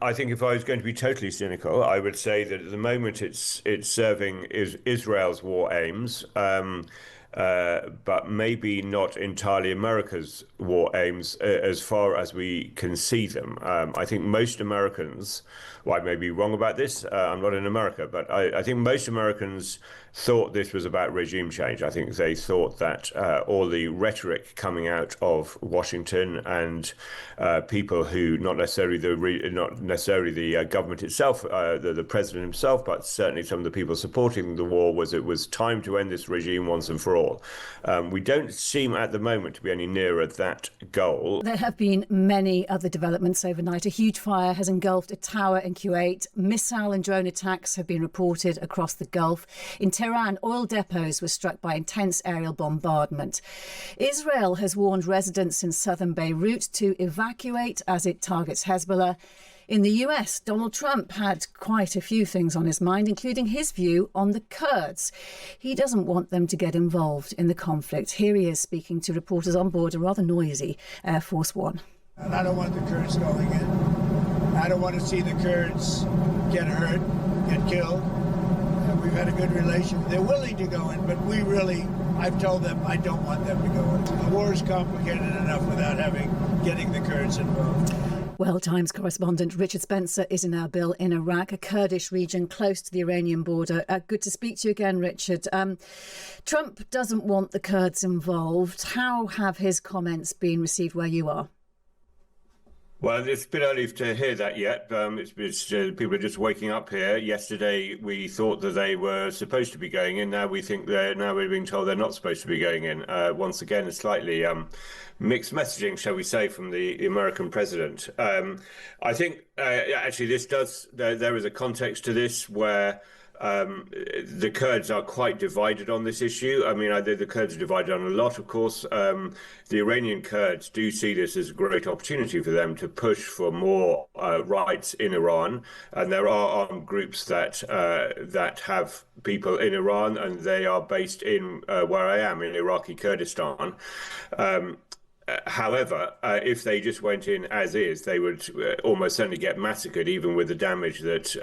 I think if I was going to be totally cynical, I would say that at the moment it's serving Israel's war aims, but maybe not entirely America's war aims as far as we can see them. I think most Americans, well, I may be wrong about this, I'm not in America, but I think most Americans thought this was about regime change. I think they thought that all the rhetoric coming out of Washington and people who not necessarily the government itself, the president himself, but certainly some of the people supporting the war was it was time to end this regime once and for all. We don't seem at the moment to be any nearer that goal. There have been many other developments overnight. A huge fire has engulfed a tower in Kuwait. Missile and drone attacks have been reported across the Gulf. In Tehran, oil depots were struck by intense aerial bombardment. Israel has warned residents in southern Beirut to evacuate as it targets Hezbollah. In the US, Donald Trump had quite a few things on his mind, including his view on the Kurds. He doesn't want them to get involved in the conflict. Here he is speaking to reporters on board a rather noisy Air Force One. And I don't want the Kurds going in. I don't want to see the Kurds get hurt, get killed. We've had a good relation. They're willing to go in, but I've told them I don't want them to go in. The war is complicated enough without getting the Kurds involved. Well, Times correspondent Richard Spencer is in Erbil in Iraq, a Kurdish region close to the Iranian border. Good to speak to you again, Richard. Trump doesn't want the Kurds involved. How have his comments been received where you are? Well, it's a bit early to hear that yet. People are just waking up here. Yesterday, we thought that they were supposed to be going in. Now we're being told they're not supposed to be going in. Once again, a slightly mixed messaging, shall we say, from the American president. I think actually there is a context to this where the Kurds are quite divided on this issue. I mean, the Kurds are divided on a lot, of course. The Iranian Kurds do see this as a great opportunity for them to push for more rights in Iran. And there are armed groups that have people in Iran, and they are based in where I am, in Iraqi Kurdistan. However, if they just went in as is, they would almost certainly get massacred, even with the damage that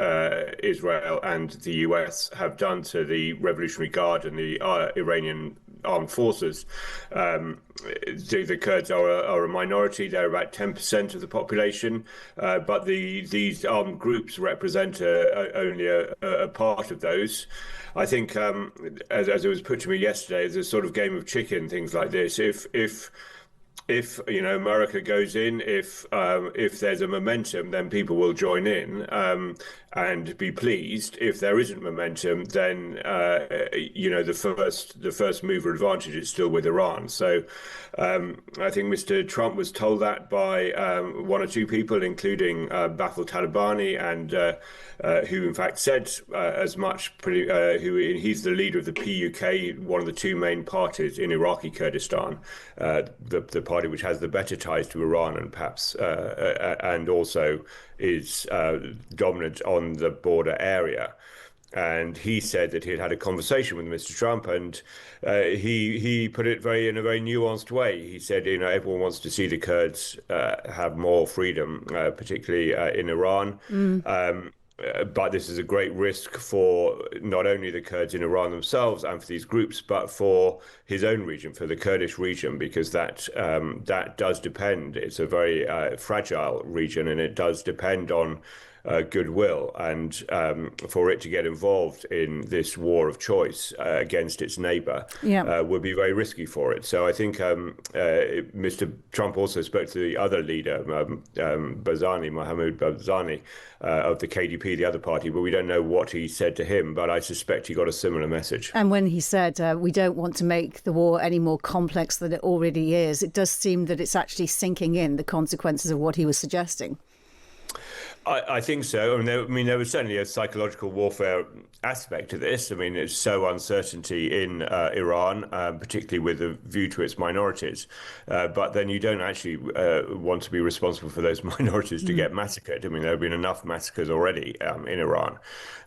Israel and the US have done to the Revolutionary Guard and the Iranian armed forces. The Kurds are a minority. They're about 10% of the population, but these armed groups represent only a part of those. I think, as it was put to me yesterday, there's a sort of game of chicken, things like this. If America goes in, if there's a momentum, then people will join in and be pleased. If there isn't momentum, then the first mover advantage is still with Iran. So I think Mr. Trump was told that by one or two people, including Baffle Talabani, and who in fact said as much. He's the leader of the PUK, one of the two main parties in Iraqi Kurdistan, the party which has the better ties to Iran and perhaps and also is dominant on the border area. And he said that he had had a conversation with Mr. Trump, and he put it in a very nuanced way. He said, everyone wants to see the Kurds have more freedom, particularly in Iran. But this is a great risk for not only the Kurds in Iran themselves and for these groups, but for his own region, for the Kurdish region, because that does depend. It's a very fragile region, and it does depend on goodwill, and for it to get involved in this war of choice against its neighbor would be very risky for it. So I think Mr. Trump also spoke to the other leader, Mohammad Barzani, of the KDP, the other party, but we don't know what he said to him, but I suspect he got a similar message. And when he said we don't want to make the war any more complex than it already is, it does seem that it's actually sinking in, the consequences of what he was suggesting. I think so. I mean, there was certainly a psychological warfare aspect to this. I mean, it's so uncertainty in Iran, particularly with a view to its minorities. But then you don't actually want to be responsible for those minorities to get massacred. I mean, there have been enough massacres already in Iran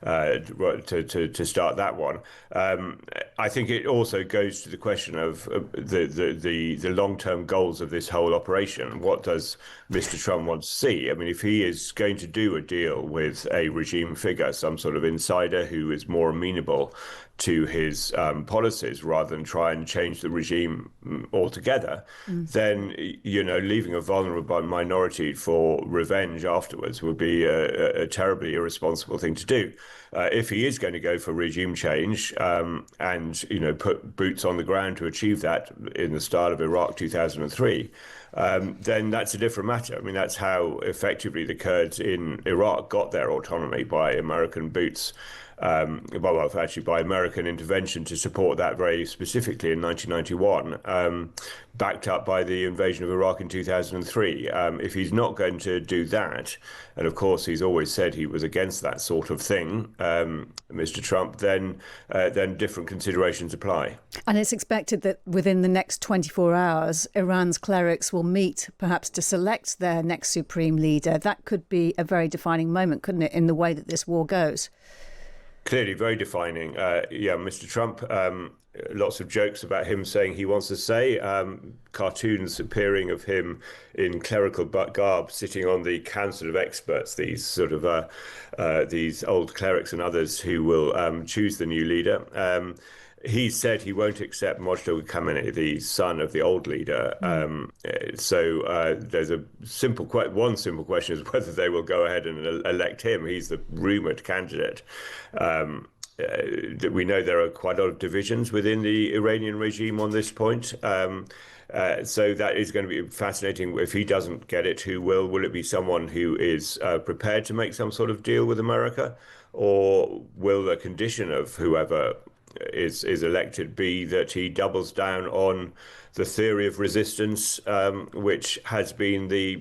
to start that one. I think it also goes to the question of the long-term goals of this whole operation. What does Mr. Trump want to see? I mean, if he is going to to do a deal with a regime figure, some sort of insider who is more amenable to his policies rather than try and change the regime altogether, then, leaving a vulnerable minority for revenge afterwards would be a terribly irresponsible thing to do. If he is going to go for regime change and, put boots on the ground to achieve that in the style of Iraq 2003, then that's a different matter. I mean, that's how effectively the Kurds in Iraq got their autonomy, by American boots. Actually by American intervention to support that very specifically in 1991, backed up by the invasion of Iraq in 2003. If he's not going to do that, and of course he's always said he was against that sort of thing, Mr. Trump, then different considerations apply. And it's expected that within the next 24 hours, Iran's clerics will meet, perhaps to select their next supreme leader. That could be a very defining moment, couldn't it, in the way that this war goes? Clearly very defining. Mr. Trump, lots of jokes about him saying he wants to say, cartoons appearing of him in clerical garb sitting on the council of experts, these sort of these old clerics and others who will choose the new leader. He said he won't accept Mojtaba Khamenei, the son of the old leader. So there's one simple question is whether they will go ahead and elect him. He's the rumoured candidate. We know there are quite a lot of divisions within the Iranian regime on this point. So that is going to be fascinating. If he doesn't get it, who will? Will it be someone who is prepared to make some sort of deal with America? Or will the condition of whoever is elected be that he doubles down on the theory of resistance, which has been the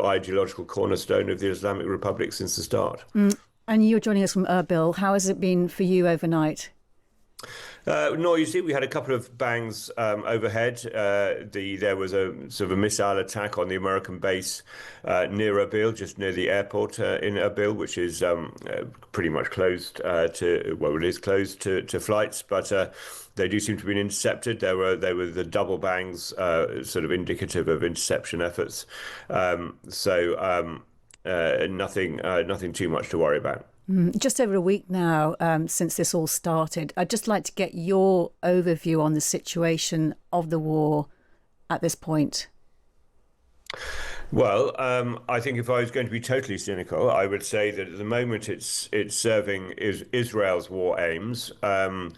ideological cornerstone of the Islamic Republic since the start? And you're joining us from Erbil. How has it been for you overnight? You see, we had a couple of bangs overhead. There was a sort of a missile attack on the American base near Erbil, just near the airport in Erbil, which is pretty much closed it is closed to flights, but they do seem to have been intercepted. They were the double bangs, sort of indicative of interception efforts. Nothing too much to worry about. Just over a week now since this all started. I'd just like to get your overview on the situation of the war at this point. Well, I think if I was going to be totally cynical, I would say that at the moment it's serving Israel's war aims, but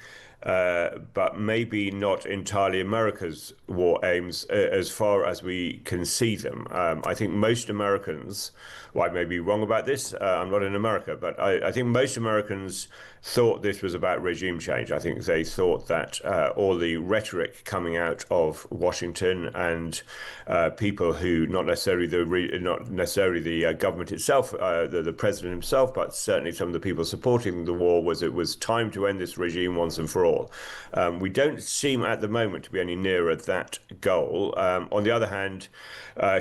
maybe not entirely America's war aims as far as we can see them. I think most Americans, well, I may be wrong about this, I'm not in America, but I think most Americans thought this was about regime change. I think they thought that all the rhetoric coming out of Washington and people who, not necessarily the government itself, the president himself, but certainly some of the people supporting the war, was it was time to end this regime once and for all. We don't seem at the moment to be any nearer that goal. On the other hand,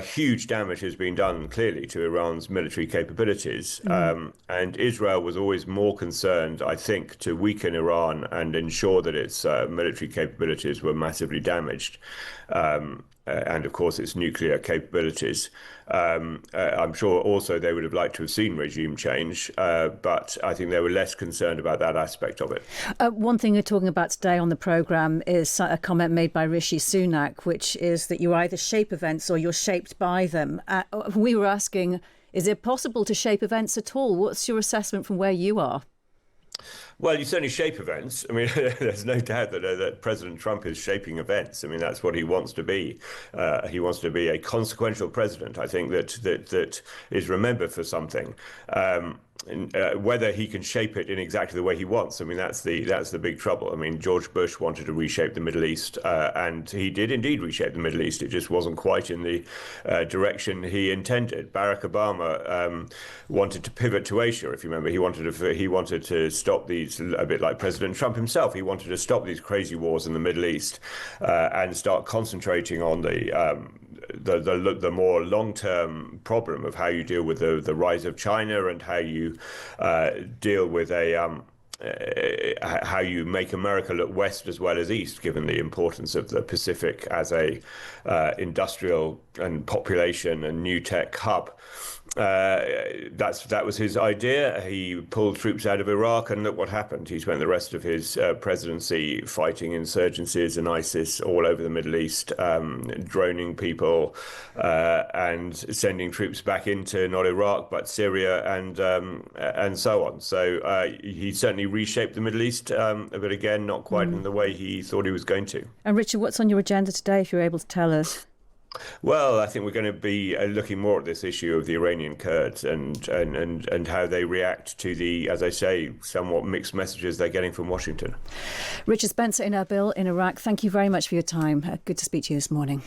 huge damage has been done clearly to Iran's military capabilities, and Israel was always more concerned, I think, to weaken Iran and ensure that its military capabilities were massively damaged, and of course its nuclear capabilities. I'm sure also they would have liked to have seen regime change, but I think they were less concerned about that aspect of it. One thing we're talking about today on the programme is a comment made by Rishi Sunak, which is that you either shape events or you're shaped by them. We were asking, is it possible to shape events at all? What's your assessment from where you are? Well, you certainly shape events. I mean, there's no doubt that President Trump is shaping events. I mean, that's what he wants to be. He wants to be a consequential president. I think that is remembered for something. Whether he can shape it in exactly the way he wants, I mean, that's the big trouble. I mean, George Bush wanted to reshape the Middle East, and he did indeed reshape the Middle East. It just wasn't quite in the direction he intended. Barack Obama wanted to pivot to Asia. If you remember, he wanted to stop these, a bit like President Trump himself. He wanted to stop these crazy wars in the Middle East and start concentrating on the more long-term problem of how you deal with the rise of China and how you deal with how you make America look west as well as east, given the importance of the Pacific as a industrial and population and new tech hub. that was his idea. He pulled troops out of Iraq, and look what happened. He spent the rest of his presidency fighting insurgencies and ISIS all over the Middle East, droning people and sending troops back into not Iraq but Syria and so on. So he certainly reshaped the Middle East, but again, not quite in the way he thought he was going to. And Richard, what's on your agenda today, if you're able to tell us? Well, I think we're going to be looking more at this issue of the Iranian Kurds and how they react to the, as I say, somewhat mixed messages they're getting from Washington. Richard Spencer in Erbil in Iraq, thank you very much for your time. Good to speak to you this morning.